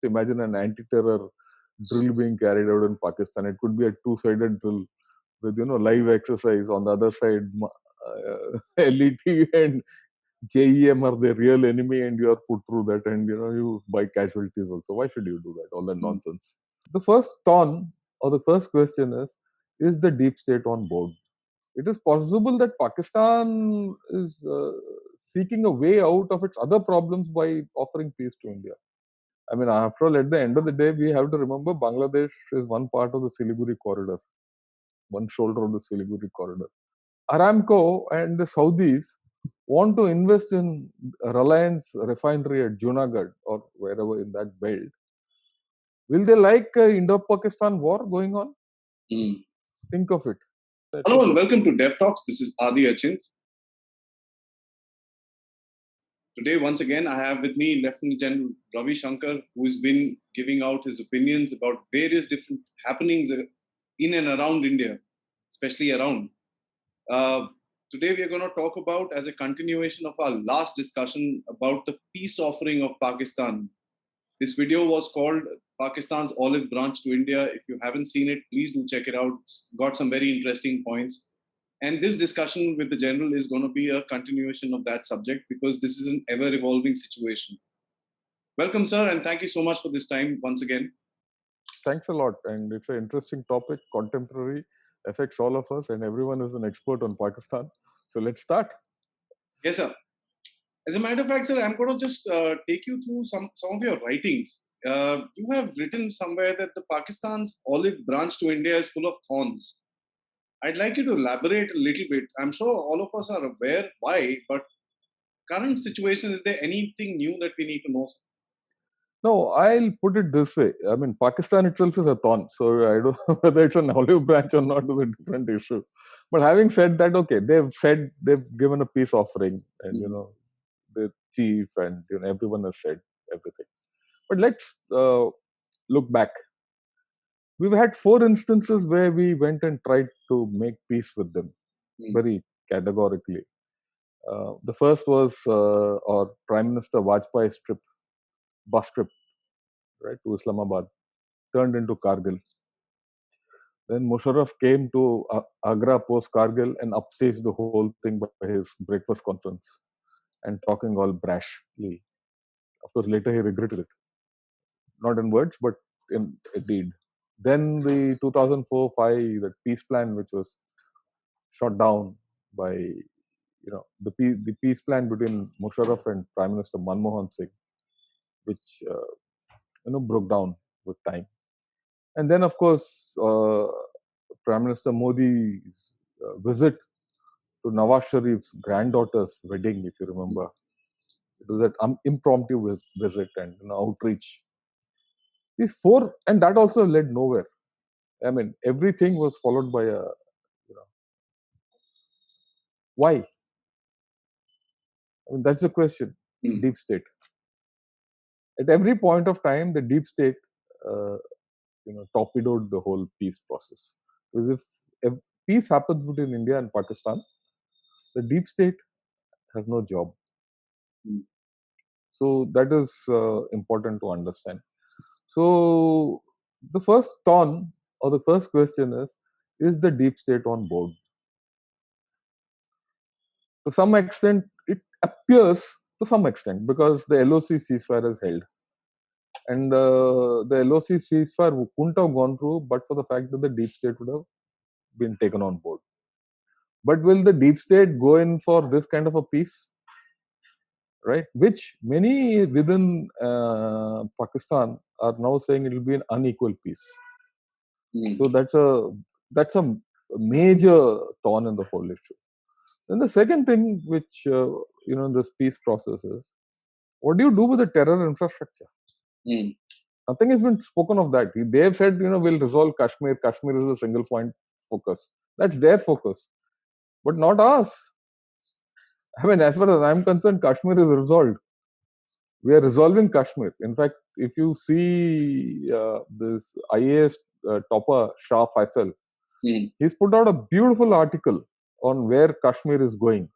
imagine an anti-terror drill being carried out in Pakistan. It could be a two-sided drill with live exercise. On the other side, LET and JEM are the real enemy, and you are put through that, and you buy casualties also. Why should you do that? All that nonsense. The first thorn or the first question is the deep state on board? It is possible that Pakistan is seeking a way out of its other problems by offering peace to India. I mean, after all, at the end of the day, we have to remember Bangladesh is one part of the Siliguri corridor, one shoulder of the Siliguri corridor. Aramco and the Saudis want to invest in Reliance refinery at Junagadh or wherever in that belt. Will they like Indo-Pakistan war going on? Think of it. Hello and welcome to Dev Talks. This is Adi Achint. Today, once again, I have with me Lieutenant General Ravi Shankar, who has been giving out his opinions about various different happenings in and around India, especially around. Today, we are going to talk about, as a continuation of our last discussion, about the peace offering of Pakistan. This video was called Pakistan's Olive Branch to India. If you haven't seen it, please do check it out. It's got some very interesting points. And this discussion with the general is going to be a continuation of that subject because this is an ever-evolving situation. Welcome, sir, and thank you so much for this time once again. Thanks a lot. And it's an interesting topic, contemporary, affects all of us, and everyone is an expert on Pakistan. So let's start. Yes, sir. As a matter of fact, sir, I'm going to just take you through some of your writings. You have written somewhere that the Pakistan's olive branch to India is full of thorns. I'd like you to elaborate a little bit. I'm sure all of us are aware why, but current situation, is there anything new that we need to know, sir? No, I'll put it this way. I mean, Pakistan itself is a thorn. So I don't know whether it's an olive branch or not is a different issue. But having said that, okay, they've given a peace offering, and the chief and everyone has said everything. But let's look back. We've had 4 instances where we went and tried to make peace with them very categorically. The first was our Prime Minister Vajpayee's bus trip, right, to Islamabad, turned into Kargil. Then Musharraf came to Agra post Kargil and upstaged the whole thing by his breakfast conference and talking all brashly. Of course, later he regretted it. Not in words, but in deed. Then the 2004-5, the peace plan, which was shot down by, the peace plan between Musharraf and Prime Minister Manmohan Singh, which, broke down with time. And then, of course, Prime Minister Modi's visit to Nawaz Sharif's granddaughter's wedding, if you remember. It was that impromptu visit and outreach. These 4, and that also led nowhere. I mean, everything was followed by a, why? I mean, that's the question. Deep state. At every point of time, the deep state, torpedoed the whole peace process. Because if peace happens between India and Pakistan, the deep state has no job. So that is important to understand. So the first thorn or the first question is the deep state on board? To some extent, it appears to some extent because the LOC ceasefire is held. And the LOC ceasefire couldn't have gone through but for the fact that the deep state would have been taken on board. But will the deep state go in for this kind of a peace? Right? Which many within Pakistan are now saying it will be an unequal peace. So that's a major thorn in the whole issue. Then the second thing which this peace process is, what do you do with the terror infrastructure? Nothing has been spoken of that. They have said, we'll resolve Kashmir. Kashmir is a single point focus. That's their focus, but not ours. I mean, as far as I'm concerned, Kashmir is resolved. We are resolving Kashmir. In fact, if you see this IAS topper Shah Faisal, he's put out a beautiful article on where Kashmir is going.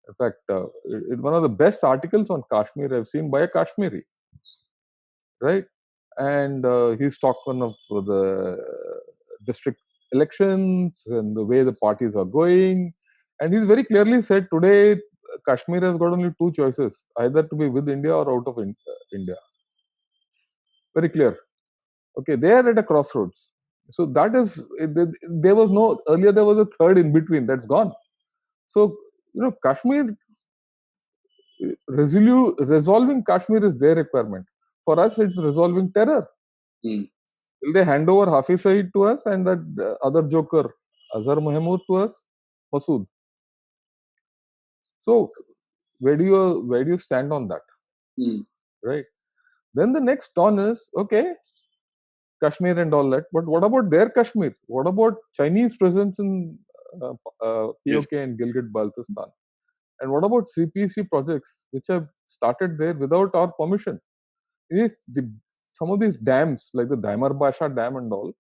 In fact, it's one of the best articles on Kashmir I've seen by a Kashmiri. right? And he's talked one of the district elections and the way the parties are going. And he's very clearly said today Kashmir has got only two choices, either to be with India or out of India. Very clear. Okay, they are at a crossroads. So that is, there was no, earlier there was a third in between, that's gone. So, Kashmir, resolving Kashmir is their requirement. For us, it's resolving terror. Mm. Will they hand over Hafiz Saeed to us and that other joker, Azhar Mahmood, to us? Masood. So where do you stand on that? Mm. Right. Then the next turn is okay, Kashmir and all that. But what about their Kashmir? What about Chinese presence in Yes. POK and Gilgit Baltistan? And what about CPC projects which have started there without our permission? Yes, some of these dams, like the Daimar Basha Dam and all,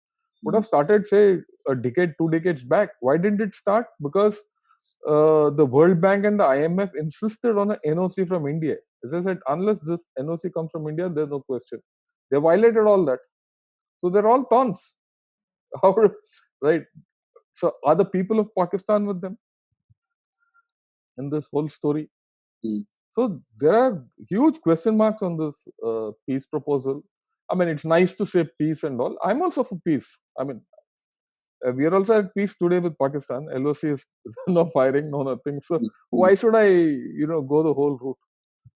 would have started, say, a decade, 2 decades back. Why didn't it start? Because the World Bank and the IMF insisted on an NOC from India. As I said, unless this NOC comes from India, there's no question. They violated all that. So they're all thorns. How, right? So are the people of Pakistan with them in this whole story? Mm. So there are huge question marks on this peace proposal. I mean, it's nice to say peace and all. I'm also for peace. I mean, we are also at peace today with Pakistan. LOC is no firing, no nothing. So Mm. why should I, go the whole route?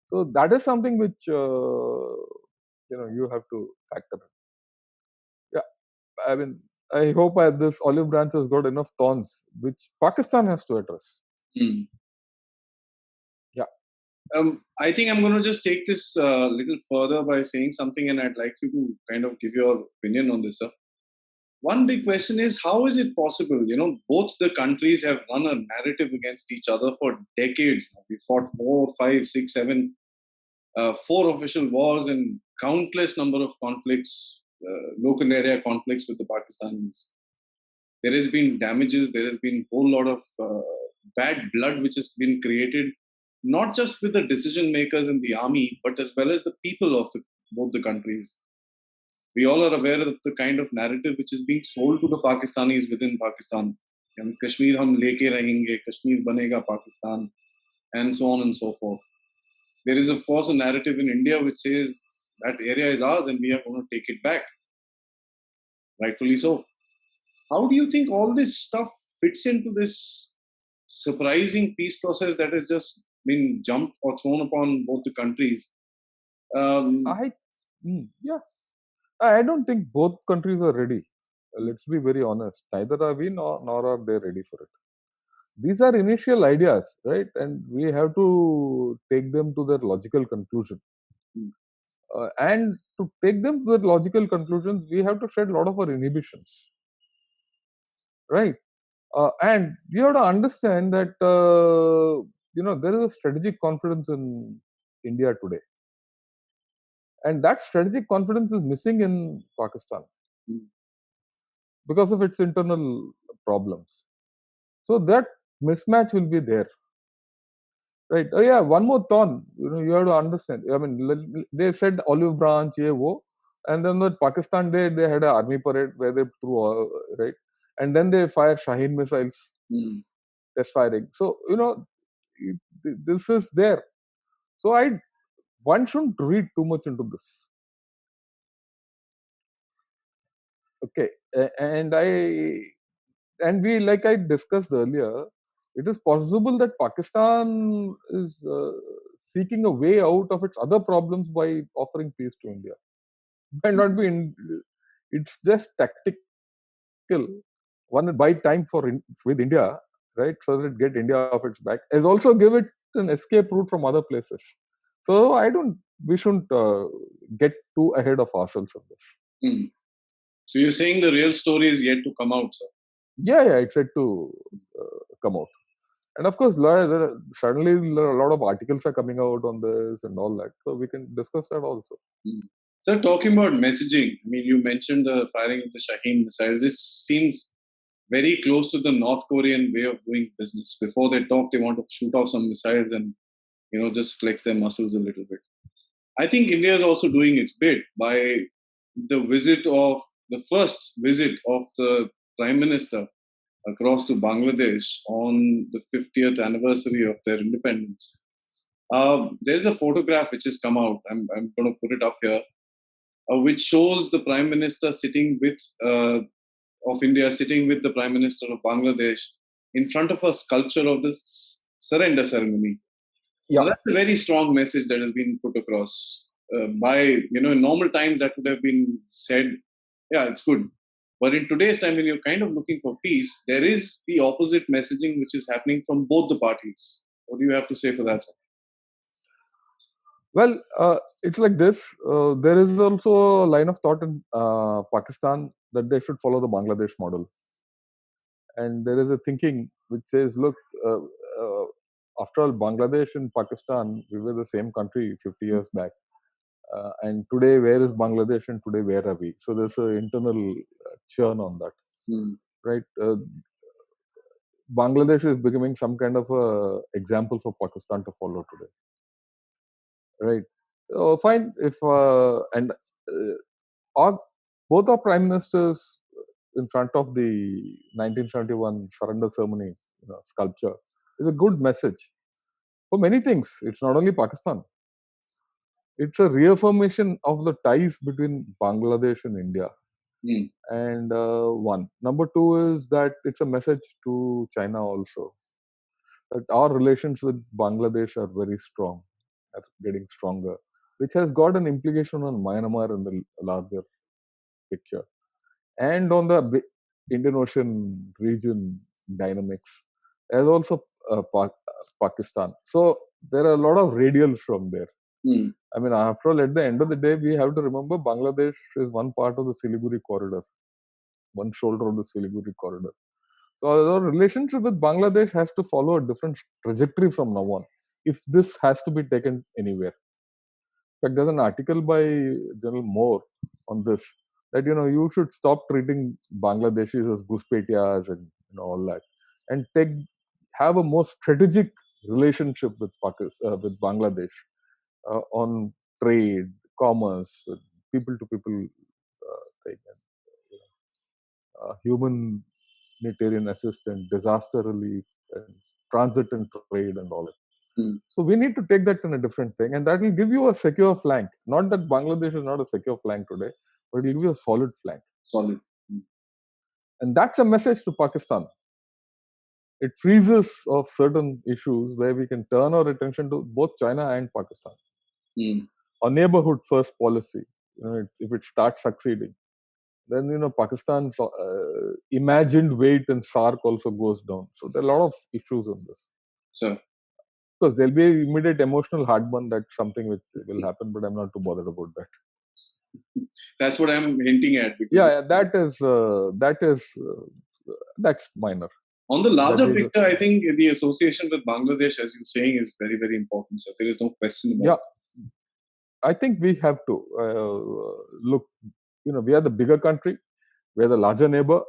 So that is something which you have to factor in. Yeah, I mean, I hope this olive branch has got enough thorns, which Pakistan has to address. Mm. Yeah. I think I'm going to just take this a little further by saying something, and I'd like you to kind of give your opinion on this, sir. One big question is, how is it possible? Both the countries have run a narrative against each other for decades now. We fought 4, 5, 6, 7, 4 official wars and countless number of conflicts, local area conflicts with the Pakistanis. There has been damages. There has been a whole lot of bad blood which has been created, not just with the decision makers in the army, but as well as the people of both the countries. We all are aware of the kind of narrative which is being sold to the Pakistanis within Pakistan. Kashmir hum leke rahenge, Kashmir banega Pakistan, and so on and so forth. There is, of course, a narrative in India which says that area is ours and we are going to take it back. Rightfully so. How do you think all this stuff fits into this surprising peace process that has just been jumped or thrown upon both the countries? Yeah, I don't think both countries are ready. Let's be very honest. Neither are we, nor are they ready for it. These are initial ideas, right? And we have to take them to their logical conclusion. Mm. And to take them to their logical conclusions, we have to shed a lot of our inhibitions, right? And you have to understand that there is a strategic confidence in India today, and that strategic confidence is missing in Pakistan because of its internal problems. So that mismatch will be there, right? Oh yeah, one more thorn. You have to understand. I mean, they said olive branch, ye wo, and then with Pakistan they had an army parade where they threw right, and then they fire Shaheen missiles, test firing. So this is there. So one shouldn't read too much into this. Okay, and we, like I discussed earlier, it is possible that Pakistan is seeking a way out of its other problems by offering peace to India. Might not be it's just tactical. One, buy time with India, right, so that get India off its back, as also give it an escape route from other places. So we shouldn't get too ahead of ourselves on this. So you're saying the real story is yet to come out, sir? Yeah, it's yet to come out. And of course, suddenly a lot of articles are coming out on this and all that. So we can discuss that also. So talking about messaging, I mean, you mentioned the firing of the Shaheen missiles. This seems very close to the North Korean way of doing business. Before they talk, they want to shoot off some missiles and, just flex their muscles a little bit. I think India is also doing its bit by the first visit of the Prime Minister across to Bangladesh on the 50th anniversary of their independence. There's a photograph which has come out. I'm going to put it up here, which shows the Prime Minister of India sitting with the Prime Minister of Bangladesh in front of a sculpture of the surrender ceremony. Yeah. Now, that's a very strong message that has been put across. In normal times that would have been said, yeah, it's good. But in today's time, when you're kind of looking for peace, there is the opposite messaging which is happening from both the parties. What do you have to say for that, sir? Well, it's like this. There is also a line of thought in Pakistan that they should follow the Bangladesh model. And there is a thinking which says, look, after all, Bangladesh and Pakistan, we were the same country 50 years back. And today, where is Bangladesh and today, where are we? So there's an internal churn on that, right? Bangladesh is becoming some kind of a example for Pakistan to follow today, right? Fine, if both our prime ministers in front of the 1971 surrender ceremony sculpture is a good message for many things. It's not only Pakistan. It's a reaffirmation of the ties between Bangladesh and India. And one. Number two is that it's a message to China also, that our relations with Bangladesh are very strong, are getting stronger, which has got an implication on Myanmar in the larger picture and on the Indian Ocean region dynamics, as also Pakistan. So there are a lot of radials from there. I mean, after all, at the end of the day, we have to remember Bangladesh is one part of the Siliguri corridor, one shoulder of the Siliguri corridor. So our relationship with Bangladesh has to follow a different trajectory from now on, if this has to be taken anywhere. In fact, there's an article by General Moore on this, that you should stop treating Bangladeshis as Guspetias and all that, and have a more strategic relationship with Bangladesh on trade, commerce, people to people thing, humanitarian assistance, disaster relief, and transit and trade and all that. So we need to take that in a different thing, and that will give you a secure flank. Not that Bangladesh is not a secure flank today, but it will give you a solid flank. Solid. And that's a message to Pakistan. It frees us of certain issues where we can turn our attention to both China and Pakistan. Our neighborhood first policy, if it starts succeeding, then Pakistan's imagined weight in SAARC also goes down. So there are a lot of issues on this. Sure. Because there'll be immediate emotional heartburn. That's something which will happen, but I'm not too bothered about that. That's what I'm hinting at. Yeah, that's minor. On the larger picture, I think the association with Bangladesh, as you're saying, is very, very important. So there is no question about it. I think we have to look, we are the bigger country, we are the larger neighbor.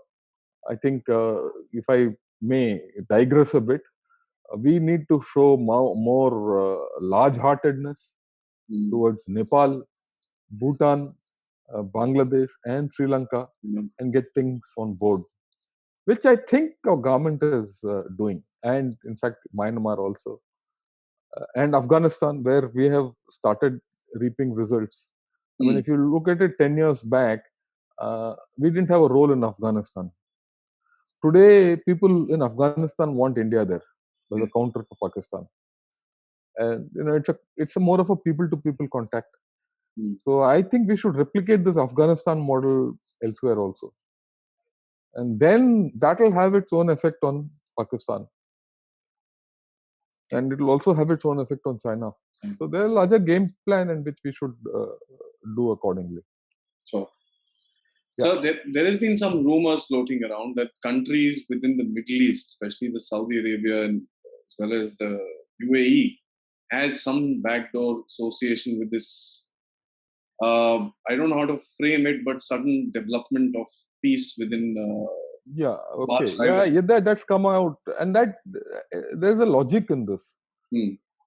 I think if I may digress a bit, we need to show more large-heartedness towards Nepal, Bhutan, Bangladesh, and Sri Lanka, and get things on board, which I think our government is doing, and in fact Myanmar also, and Afghanistan, where we have started reaping results. I mean, if you look at it 10 years back, we didn't have a role in Afghanistan. Today, people in Afghanistan want India there as a counter to Pakistan, and it's a more of a people-to-people contact. So I think we should replicate this Afghanistan model elsewhere also, and then that will have its own effect on Pakistan, and it will also have its own effect on China. So there's a larger game plan in which we should do accordingly. Sure. So there has been some rumors floating around that countries within the Middle East, especially the Saudi Arabia and as well as the UAE, has some backdoor association with this. I don't know how to frame it, but sudden development of peace within. That's come out, and that there's a logic in this.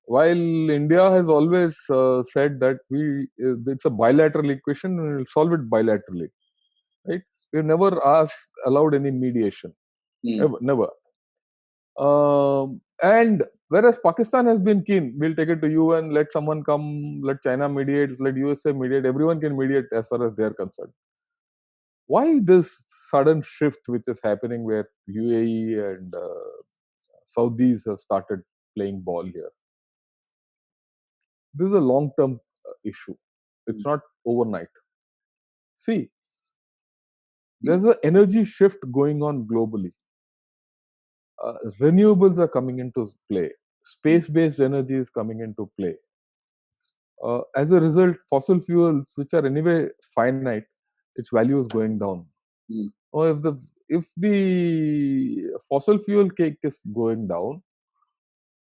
while India has always said that it's a bilateral equation and we'll solve it bilaterally, right? We've never allowed any mediation, never. And whereas Pakistan has been keen, we'll take it to UN, let someone come, let China mediate, let USA mediate, everyone can mediate as far as they're concerned. Why this sudden shift which is happening where UAE and Saudis have started playing ball here? This is a long term issue. It's not overnight. See, there's an energy shift going on globally. Renewables are coming into play. Space-based energy is coming into play. As a result, fossil fuels, which are anyway finite, its value is going down. Or if the fossil fuel cake is going down,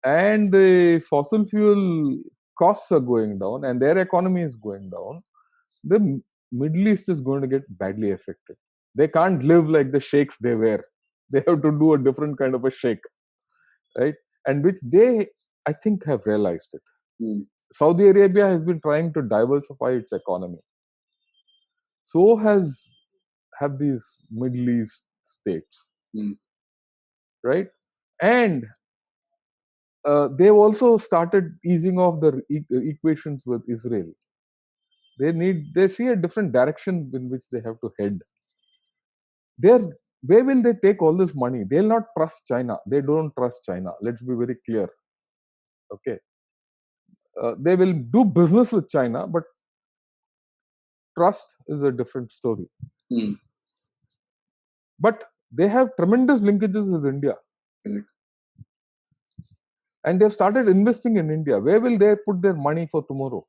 and the fossil fuel costs are going down, and their economy is going down, the Middle East is going to get badly affected. They can't live like the sheikhs they were. They have to do a different kind of a sheikh, right? And which they, I think, have realized it. Saudi Arabia has been trying to diversify its economy. So have these Middle East states, right? And they've also started easing off the equations with Israel. They see a different direction in which they have to head. Where will they take all this money? They'll not trust China. They don't trust China. Let's be very clear. Okay. They will do business with China, but trust is a different story. But they have tremendous linkages with India. And they've started investing in India. Where will they put their money for tomorrow?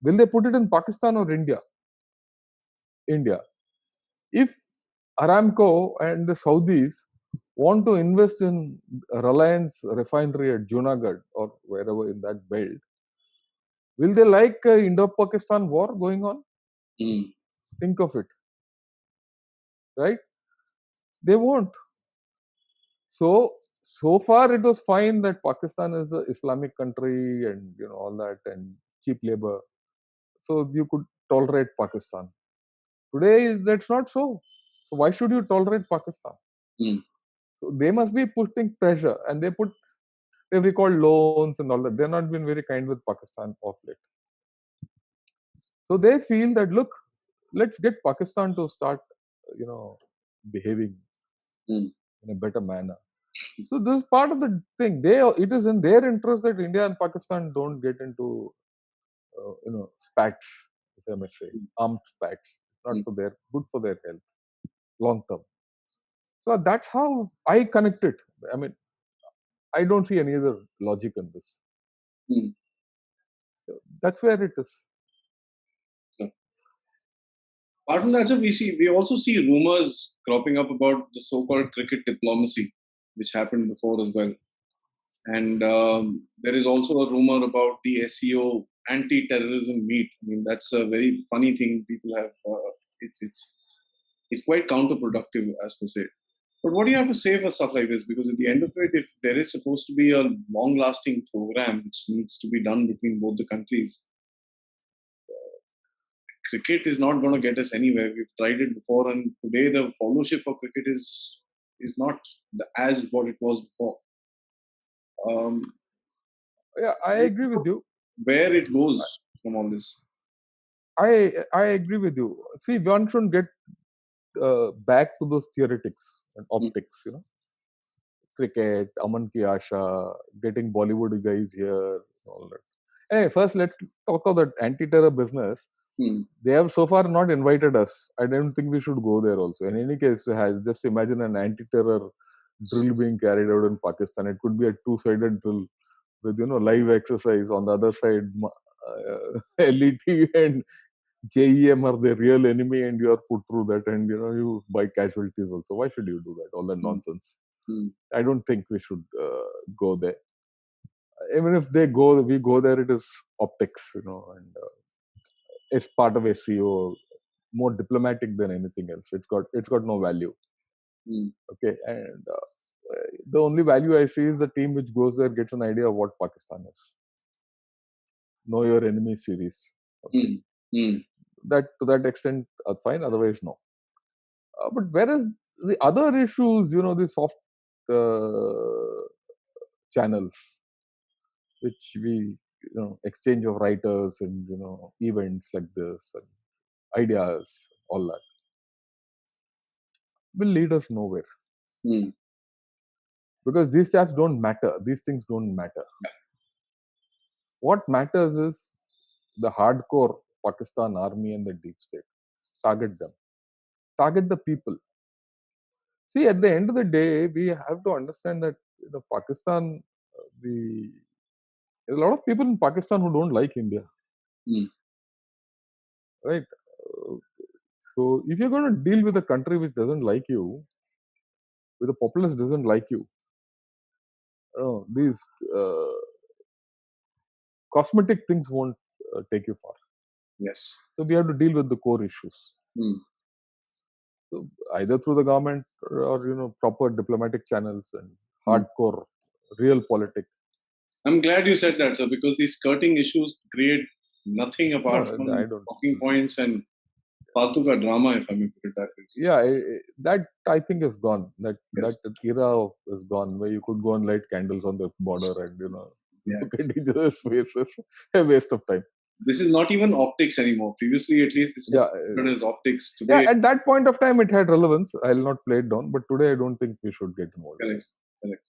Will they put it in Pakistan or India? India. If Aramco and the Saudis want to invest in Reliance refinery at Junagadh or wherever in that belt, will they like Indo-Pakistan war going on? Think of it. Right? They won't. So far it was fine that Pakistan is an Islamic country and all that and cheap labor. So you could tolerate Pakistan. Today that's not so. So why should you tolerate Pakistan? So they must be putting pressure, and they've recalled loans and all that. They've not been very kind with Pakistan of late. So they feel that, look, let's get Pakistan to start, behaving in a better manner. So this is part of the thing. It is in their interest that India and Pakistan don't get into, spats, if I may say, armed spats. Not good for their health, long term. So that's how I connect it. I mean, I don't see any other logic in this. So that's where it is. Apart from that, sir, we also see rumors cropping up about the so-called cricket diplomacy, which happened before as well. And there is also a rumor about the SEO anti-terrorism meet. I mean, that's a very funny thing. People have it's quite counterproductive, as per se. But what do you have to say for stuff like this? Because at the end of it, if there is supposed to be a long-lasting program which needs to be done between both the countries, cricket is not going to get us anywhere. We've tried it before, and today the followership for cricket is not as what it was before. Yeah, I agree with you. Where it goes from all this? I agree with you. See, one shouldn't get back to those theoretics and optics. Cricket, Aman Ki Asha, getting Bollywood guys here, all that. Hey, first let's talk about that anti-terror business. They have so far not invited us. I don't think we should go there also. In any case, just imagine an anti-terror drill being carried out in Pakistan. It could be a two-sided drill with live exercise. On the other side, LET and JEM are the real enemy, and you are put through that, and you buy casualties also. Why should you do that? All that nonsense. I don't think we should go there. Even if we go there, it is optics, and it's part of SEO, more diplomatic than anything else. It's got no value. Mm. Okay, and the only value I see is the team which goes there gets an idea of what Pakistan is. Know your enemy series. Okay, Mm. Mm. that to that extent, fine. Otherwise, no. But whereas the other issues, the soft uh, channels which we exchange of writers and events like this and ideas, all that will lead us nowhere Mm. because these chaps don't matter. These things don't matter. What matters is the hardcore Pakistan army and the deep state. Target them. Target the people. See, at the end of the day, we have to understand that Pakistan, the a lot of people in Pakistan who don't like India, Mm. right? Uh, So if you're going to deal with a country which doesn't like you, with a populace doesn't like you, these uh, cosmetic things won't take you far. Yes. So we have to deal with the core issues, Mm. so either through the government or proper diplomatic channels and Mm. hardcore real politics. I'm glad you said that, sir, because these skirting issues create nothing No, apart I from don't. talking points and faltu ka drama, if I may put it that way. Yeah, that I think is gone. That Yes. era is gone where you could go and light candles on the border and Yeah. look at each other's faces. A waste of time. This is not even optics anymore. Previously, at least, this was Yeah, considered as optics. yeah. Today, At that point of time, it had relevance. I'll not play it down, but today I don't think we should get involved. correct. Correct.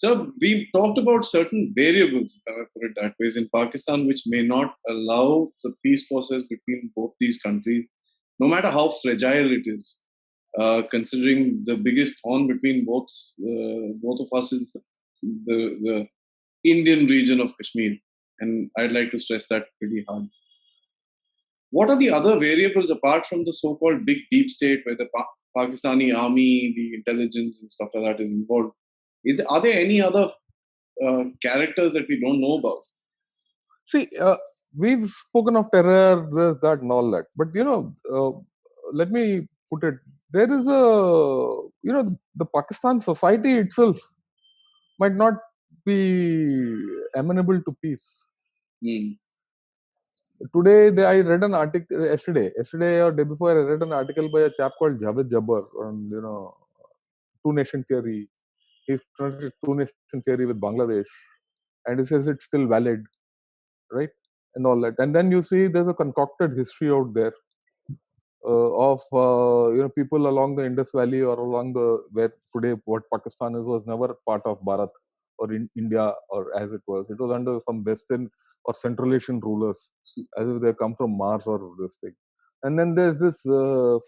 So we talked about certain variables, if I may put it that way, in Pakistan, which may not allow the peace process between both these countries, no matter how fragile it is. Considering the biggest thorn between both of us is the Indian region of Kashmir, and I'd like to stress that pretty hard. What are the other variables apart from the so-called big deep state, where the Pakistani army, the intelligence, and stuff like that is involved? Are there any other characters that we don't know about? See, we've spoken of terror, this, that, and all that. But let me put it: there is the Pakistan society itself might not be amenable to peace. Mm. Today, I read an article yesterday or day before. I read an article by a chap called Javed Jabbar on two nation theory. He's translated two nation theory with Bangladesh, and he says it's still valid, right? And all that. And then you see there's a concocted history out there of people along the Indus Valley or along the where today what Pakistan is was never part of Bharat or in India or as it was. It was under some Western or Central Asian rulers, as if they come from Mars or this thing. And then there's this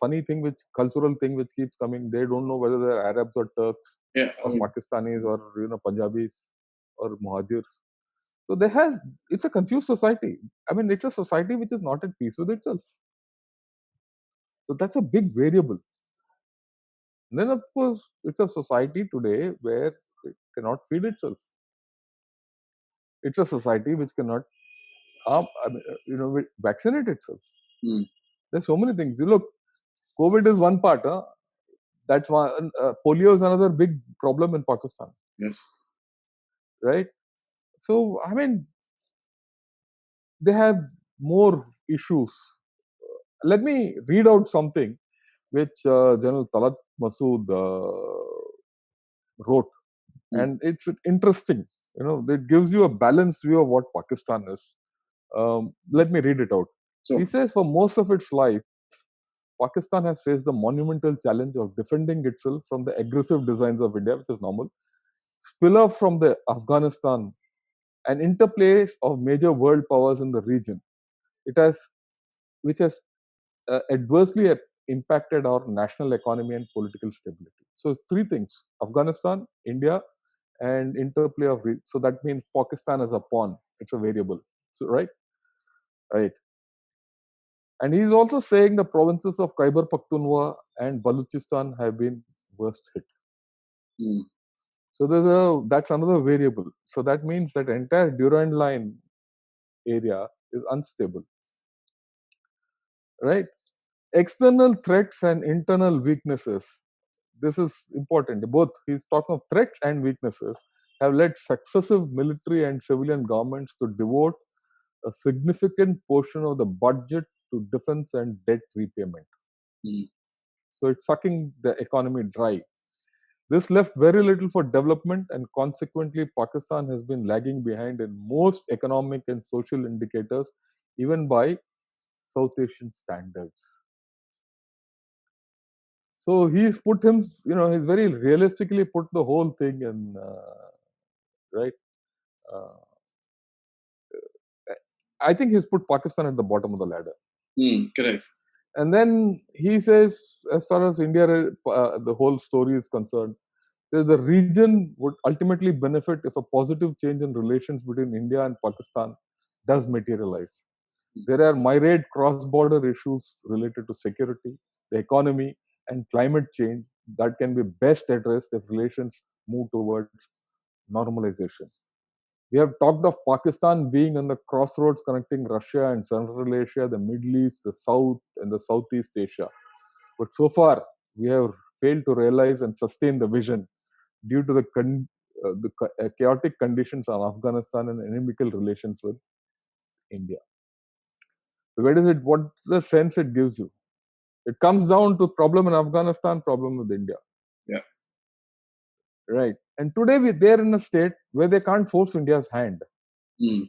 funny thing, which cultural thing, which keeps coming. They don't know whether they're Arabs or Turks Yeah. or Pakistanis or Punjabis or Muhajirs. So it's a confused society. I mean, it's a society which is not at peace with itself. So that's a big variable. And then, of course, it's a society today where it cannot feed itself. It's a society which cannot vaccinate itself. Mm. There's so many things. You look, COVID is one part. That's one. Polio is another big problem in Pakistan, Yes. right? So, I mean, they have more issues. Let me read out something which General Talat Masood wrote, Mm. and it's interesting. It gives you a balanced view of what Pakistan is. Let me read it out. So, He says, for most of its life, Pakistan has faced the monumental challenge of defending itself from the aggressive designs of India, which is normal, spill off from the Afghanistan, and interplay of major world powers in the region. It has, which has adversely impacted our national economy and political stability. So three things: Afghanistan, India, and interplay of. So that means Pakistan as a pawn. It's a variable. So right. And he's also saying the provinces of Khyber Pakhtunkhwa and Balochistan have been worst hit. mm. So that's another variable. So that means that entire Durand line area is unstable, right? External threats and internal weaknesses. this is important. Both, he's talking of threats and weaknesses, have led successive military and civilian governments to devote a significant portion of the budget to defense and debt repayment. Mm. So it's sucking the economy dry. This left very little for development, and consequently, Pakistan has been lagging behind in most economic and social indicators, even by South Asian standards. So he's put him, he's very realistically put the whole thing in, right? Uh, I think he's put Pakistan at the bottom of the ladder. Correct. And then he says, as far as India, the whole story is concerned, the region would ultimately benefit if a positive change in relations between India and Pakistan does materialize. There are myriad cross-border issues related to security, the economy, and climate change that can be best addressed if relations move towards normalization. We have talked of Pakistan being on the crossroads connecting Russia and Central Asia, the Middle East, the South, and the Southeast Asia. But so far, we have failed to realize and sustain the vision due to the chaotic conditions on Afghanistan and inimical relations with India. So where does it? What's the sense it gives you? It comes down to problem in Afghanistan, problem with India. Yeah. Right. And today they're in a state where they can't force India's hand. Mm.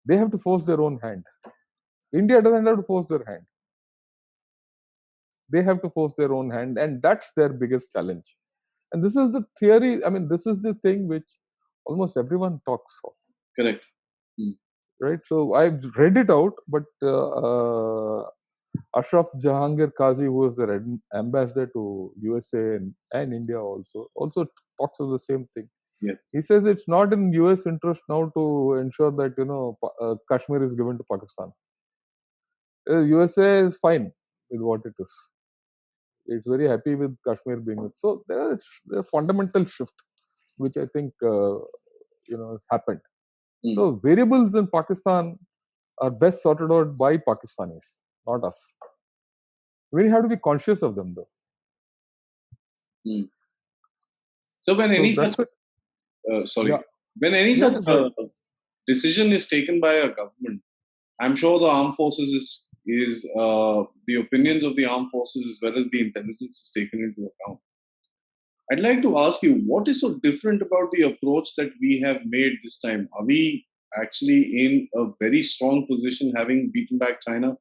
They have to force their own hand. India doesn't have to force their hand. They have to force their own hand, and that's their biggest challenge. And this is the theory. I mean, this is the thing which almost everyone talks of. Correct. Right. So I've read it out, but Ashraf Jahangir Qazi, who is the ambassador to USA and India, also talks of the same thing. Yes. He says it's not in US interest now to ensure that Kashmir is given to Pakistan. USA is fine with what it is. It's very happy with Kashmir being with. So there is a fundamental shift, which I think has happened. So variables in Pakistan are best sorted out by Pakistanis, not us. We have to be conscious of them, though. So when any such, when any such decision is taken by a government, I'm sure the armed forces is the opinions of the armed forces as well as the intelligence is taken into account. I'd like to ask you, what is so different about the approach that we have made this time? Are we actually in a very strong position, having beaten back China?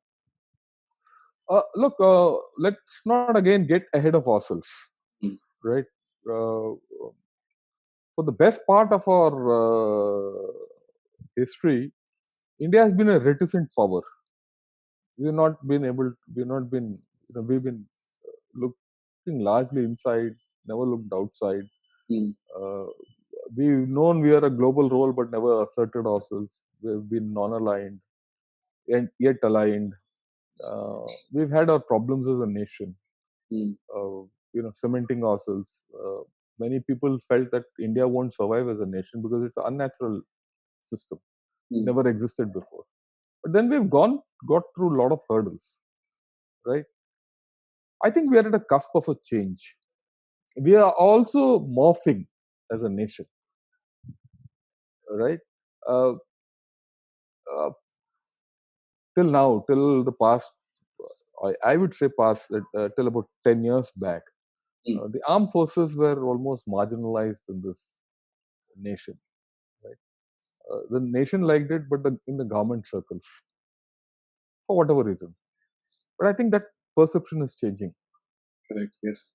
Look, let's not again get ahead of ourselves, right? For the best part of our history, India has been a reticent power. We've been looking largely inside, never looked outside. We've known we are a global role, but never asserted ourselves. We've been non-aligned and yet aligned. We've had our problems as a nation, cementing ourselves. Many people felt that India won't survive as a nation because it's an unnatural system, never existed before. But then we've got through a lot of hurdles, right? I think we are at a cusp of a change. We are also morphing as a nation, right? Till the past, I would say till about 10 years back, the armed forces were almost marginalized in this nation. Right? The nation liked it, but in the government circles, for whatever reason. But I think that perception is changing. Correct. Yes.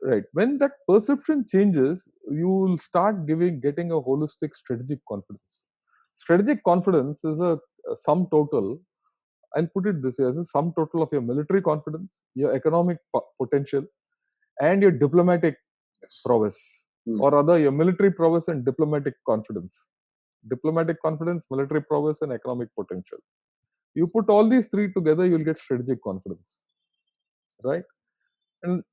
Right. When that perception changes, you will start getting a holistic strategic confidence. Strategic confidence is a sum total. I'll put it this way: as a sum total of your military confidence, your economic potential, and your diplomatic prowess, or rather, your military prowess and diplomatic confidence. Diplomatic confidence, military prowess, and economic potential. You put all these three together, you'll get strategic confidence, right? And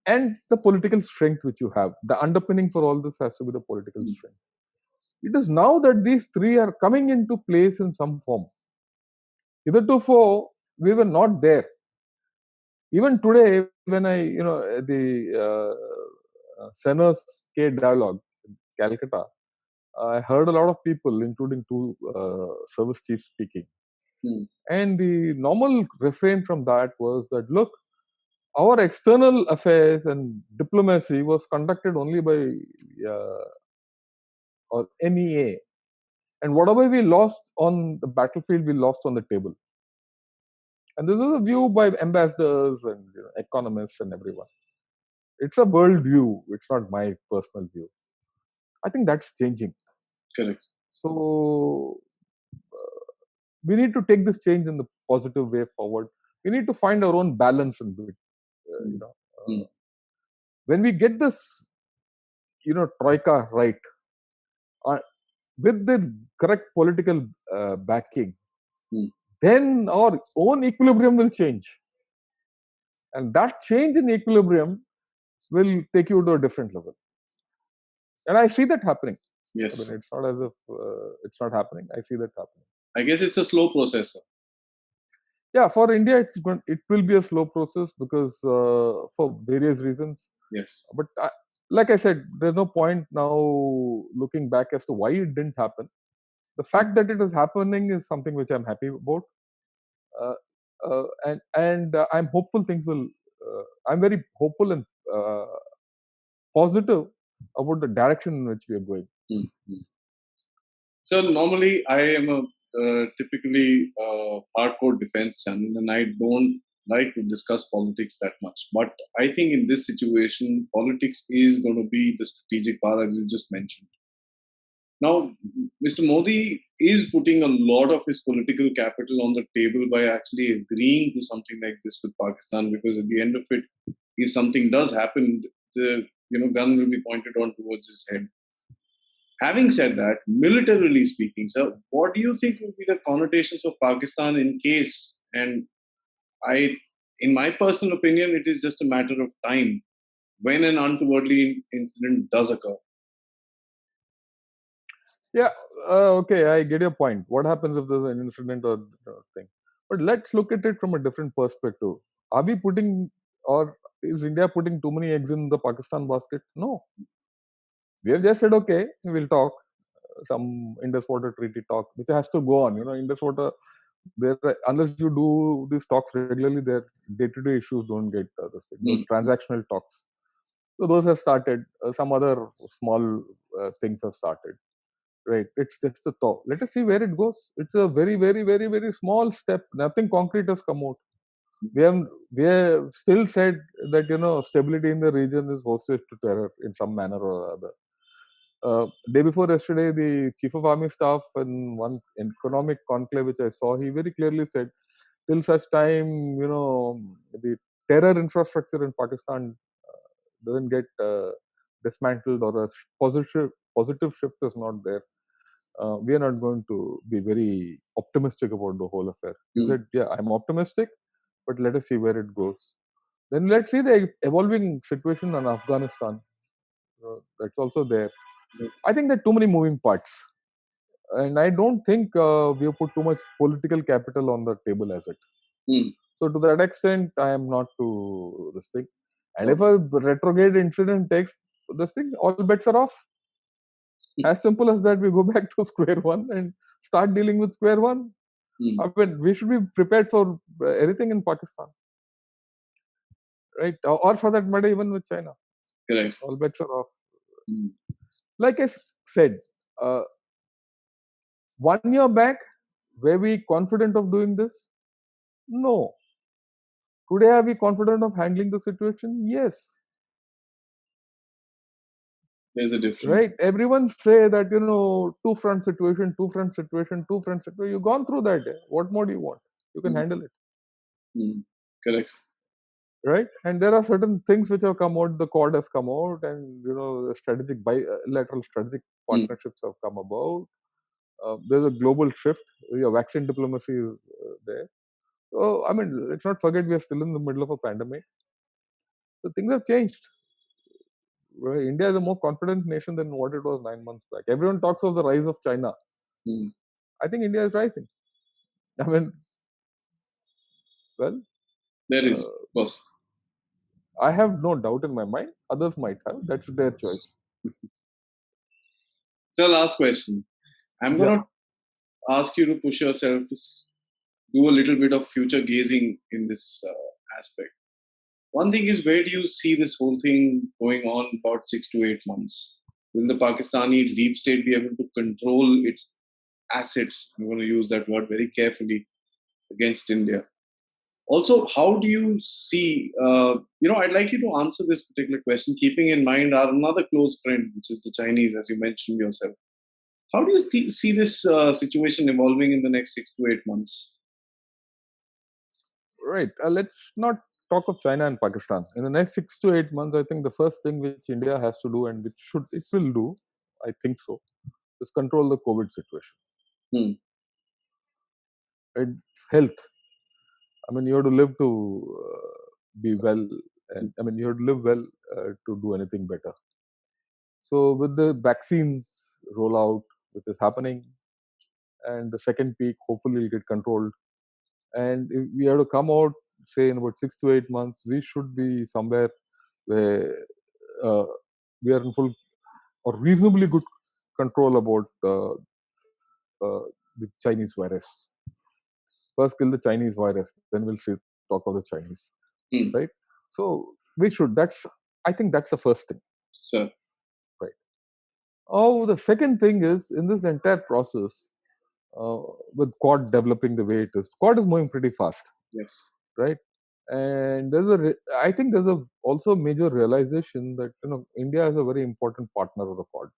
the political strength which you have. The underpinning for all this has to be the political strength. It is now that these three are coming into place in some form. Hitherto, we were not there. Even today, when Sena's K dialogue in Calcutta, I heard a lot of people, including two service chiefs, speaking. And the normal refrain from that was that, look, our external affairs and diplomacy was conducted only by or NEA. And whatever we lost on the battlefield, we lost on the table. And this is a view by ambassadors and economists and everyone. It's a world view. It's not my personal view. I think that's changing. Correct. So we need to take this change in the positive way forward. We need to find our own balance in it. When we get this, troika right, with the correct political backing, then our own equilibrium will change. And that change in equilibrium will take you to a different level. And I see that happening. Yes. I mean, it's not as if it's not happening. I see that happening. I guess it's a slow process. Yeah, for India, it will be a slow process because for various reasons. Yes. But like I said, there's no point now looking back as to why it didn't happen. The fact that it is happening is something which I'm happy about. And I'm hopeful things will. I'm very hopeful and positive about the direction in which we are going. So normally I am a typically hardcore defense channel, and I don't like to discuss politics that much. But I think in this situation, politics is going to be the strategic part, as you just mentioned. Now, Mr. Modi is putting a lot of his political capital on the table by actually agreeing to something like this with Pakistan, because at the end of it, if something does happen, the gun will be pointed on towards his head. Having said that, militarily speaking, sir, what do you think will be the connotations of Pakistan in case? And in my personal opinion, it is just a matter of time when an untowardly incident does occur. Yeah, okay, I get your point. What happens if there's an incident or thing? But let's look at it from a different perspective. Are we putting, or is India putting too many eggs in the Pakistan basket? No. We have just said, okay, we'll talk. Some Indus Water Treaty talk, which has to go on. Indus Water, unless you do these talks regularly, their day-to-day issues don't get those transactional talks. So those have started. Some other small things have started. Right, it's just a thought. Let us see where it goes. It's a very, very, very, very small step. Nothing concrete has come out. We have still said that stability in the region is hostage to terror in some manner or other. Day before yesterday, the chief of army staff in one economic conclave which I saw, he very clearly said, till such time the terror infrastructure in Pakistan doesn't get dismantled or a positive shift is not there. We are not going to be very optimistic about the whole affair. He said, yeah, I'm optimistic, but let us see where it goes. Then let's see the evolving situation in Afghanistan. That's also there. I think there are too many moving parts. And I don't think we have put too much political capital on the table as it. So to that extent, I am not to this thing. And if a retrograde incident takes this thing, all bets are off. As simple as that, we go back to square one and start dealing with square one. I mean, we should be prepared for anything in Pakistan, right? Or for that matter, even with China. Correct. All bets are off. Like I said, 1 year back, were we confident of doing this? No. Today, are we confident of handling the situation? Yes. There's a difference. Right? Everyone say that, two-front situation. You've gone through that. What more do you want? You can handle it. Correct. Right? And there are certain things which have come out. The Quad has come out, and strategic bilateral strategic partnerships have come about. There's a global shift. Your vaccine diplomacy is there. So I mean, let's not forget we are still in the middle of a pandemic. So things have changed. Right? India is a more confident nation than what it was 9 months back. Everyone talks of the rise of China. I think India is rising. I mean, well, there is, of course. I have no doubt in my mind. Others might have. That's their choice. So, last question. I'm Yeah. going to ask you to push yourself to do a little bit of future gazing in this aspect. One thing is, where do you see this whole thing going on about 6 to 8 months? Will the Pakistani deep state be able to control its assets? I'm going to use that word very carefully against India. Also, how do you see? I'd like you to answer this particular question, keeping in mind our another close friend, which is the Chinese, as you mentioned yourself. How do you see this situation evolving in the next 6 to 8 months? Right. Let's not talk of China and Pakistan. In the next 6 to 8 months, I think the first thing which India has to do, and which it will do, I think so, is control the COVID situation. Hmm. Right? Health. I mean, you have to live to be well, and I mean, you have to live well to do anything better. So, with the vaccines rollout, which is happening, and the second peak hopefully will get controlled, and if we have to come out, say in about 6 to 8 months, we should be somewhere where uh, we are in full or reasonably good control about the Chinese virus. First, kill the Chinese virus, then we'll talk of the Chinese, Hmm. right? So we should. I think that's the first thing, So, right? Oh, the second thing is in this entire process, uh, with Quad developing the way it is, Quad is moving pretty fast, yes. right? And I think there's also a major realization that India is a very important partner of the Quad.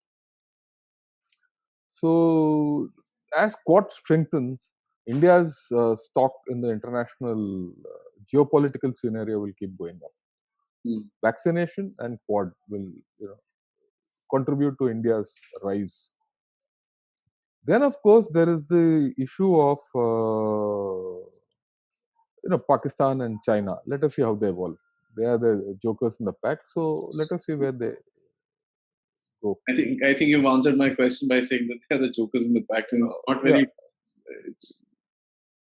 So as Quad strengthens, India's stock in the international geopolitical scenario will keep going up. Hmm. Vaccination and Quad will contribute to India's rise. Then, of course, there is the issue of Pakistan and China. Let us see how they evolve. They are the jokers in the pack, so let us see where they go. I think you've answered my question by saying that they're the jokers in the pack, and it's not Yeah, very.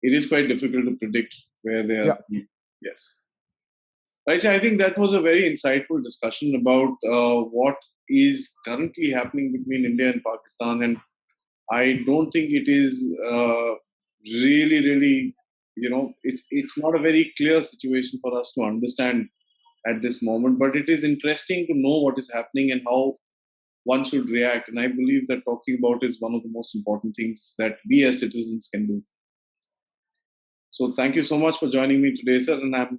It is quite difficult to predict where they are. yeah. Yes. Right. I think that was a very insightful discussion about what is currently happening between India and Pakistan, and I don't think it is really, it's not a very clear situation for us to understand at this moment. But it is interesting to know what is happening and how one should react. And I believe that talking about is one of the most important things that we as citizens can do. So thank you so much for joining me today, sir. And I'm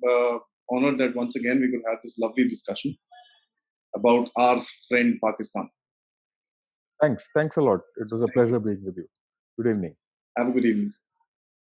honored that once again we could have this lovely discussion about our friend Pakistan. Thanks a lot. It was a pleasure being with you. Good evening. Have a good evening.